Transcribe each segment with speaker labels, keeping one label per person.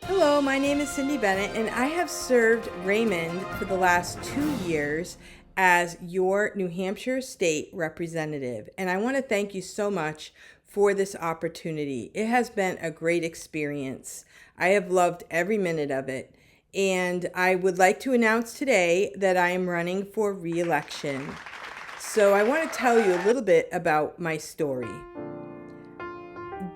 Speaker 1: Hello, my name is Cindy Bennett, and I have served Raymond for the last 2 years as your New Hampshire State Representative. And I want to thank you so much for this opportunity. It has been a great experience. I have loved every minute of it. And I would like to announce today that I am running for re-election. So I want to tell you a little bit about my story.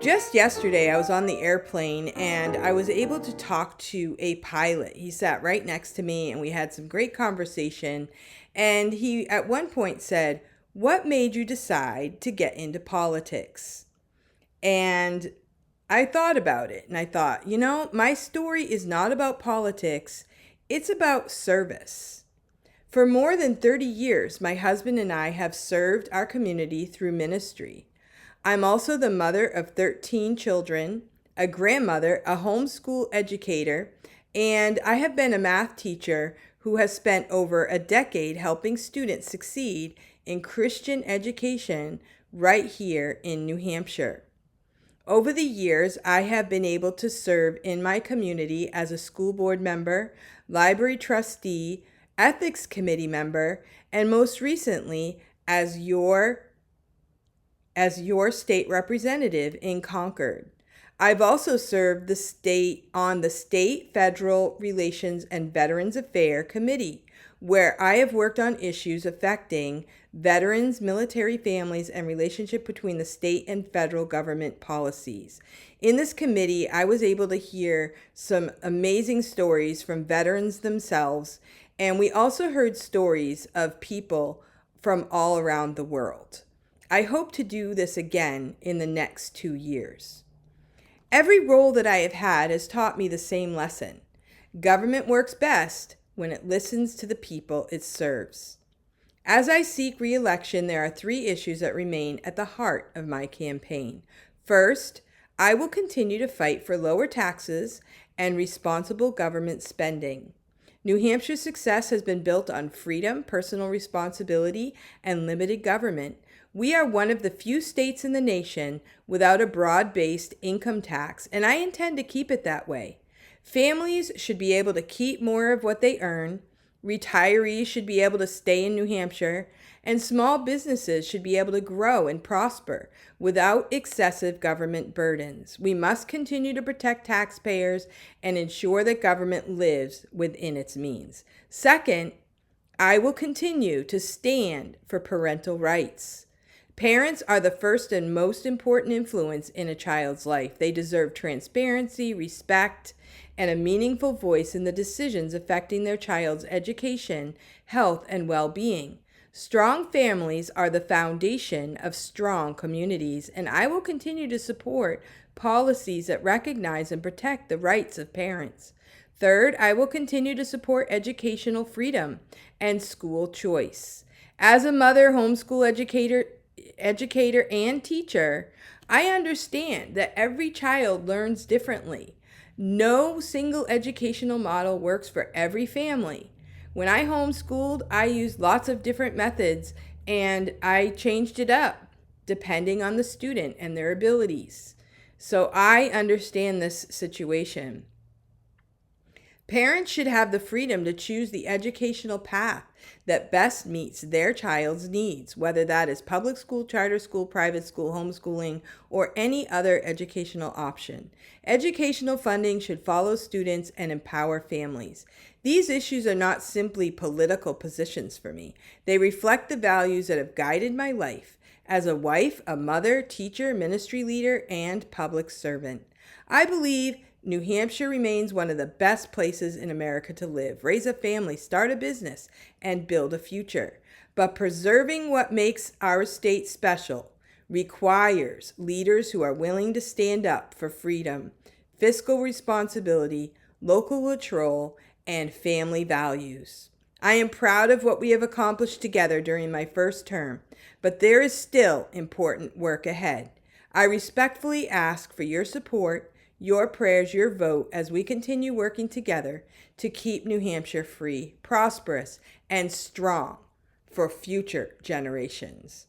Speaker 1: Just yesterday, I was on the airplane and I was able to talk to a pilot. He sat right next to me and we had some great conversation. And he, at one point, said, "What made you decide to get into politics?" And I thought about it and I thought, my story is not about politics, it's about service. For more than 30 years, my husband and I have served our community through ministry. I'm also the mother of 13 children, a grandmother, a homeschool educator, and I have been a math teacher who has spent over a decade helping students succeed in Christian education right here in New Hampshire. Over the years, I have been able to serve in my community as a school board member, library trustee, ethics committee member, and most recently as your state representative in Concord. I've also served the state on the State Federal Relations and Veterans Affairs Committee, where I have worked on issues affecting veterans, military families, and relationship between the state and federal government policies. In this committee, I was able to hear some amazing stories from veterans themselves, and we also heard stories of people from all around the world. I hope to do this again in the next 2 years. Every role that I have had has taught me the same lesson. Government works best when it listens to the people it serves. As I seek re-election, there are 3 issues that remain at the heart of my campaign. First, I will continue to fight for lower taxes and responsible government spending. New Hampshire's success has been built on freedom, personal responsibility, and limited government. We are one of the few states in the nation without a broad-based income tax, and I intend to keep it that way. Families should be able to keep more of what they earn, retirees should be able to stay in New Hampshire, and small businesses should be able to grow and prosper without excessive government burdens. We must continue to protect taxpayers and ensure that government lives within its means. Second, I will continue to stand for parental rights. Parents are the first and most important influence in a child's life. They deserve transparency, respect, and a meaningful voice in the decisions affecting their child's education, health, and well-being. Strong families are the foundation of strong communities, and I will continue to support policies that recognize and protect the rights of parents. Third, I will continue to support educational freedom and school choice. As a mother, homeschool educator, and teacher, I understand that every child learns differently. No single educational model works for every family. When I homeschooled, I used lots of different methods and I changed it up depending on the student and their abilities. So I understand this situation. Parents should have the freedom to choose the educational path that best meets their child's needs, whether that is public school, charter school, private school, homeschooling, or any other educational option. Educational funding should follow students and empower families. These issues are not simply political positions for me. They reflect the values that have guided my life as a wife, a mother, teacher, ministry leader, and public servant. I believe New Hampshire remains one of the best places in America to live, raise a family, start a business, and build a future. But preserving what makes our state special requires leaders who are willing to stand up for freedom, fiscal responsibility, local control, and family values. I am proud of what we have accomplished together during my first term, but there is still important work ahead. I respectfully ask for your support, your prayers, your vote as we continue working together to keep New Hampshire free, prosperous, and strong for future generations.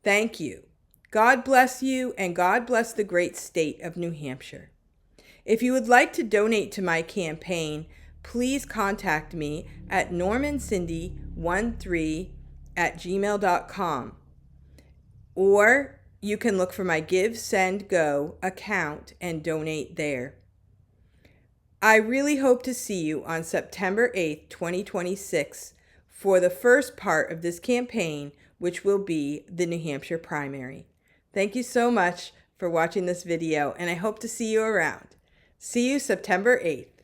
Speaker 1: Thank you. God bless you, and God bless the great state of New Hampshire. If you would like to donate to my campaign, please contact me at normancindy13@gmail.com, or you can look for my Give, Send, Go account and donate there. I really hope to see you on September 8th, 2026 for the first part of this campaign, which will be the New Hampshire primary. Thank you so much for watching this video, and I hope to see you around. See you September 8th.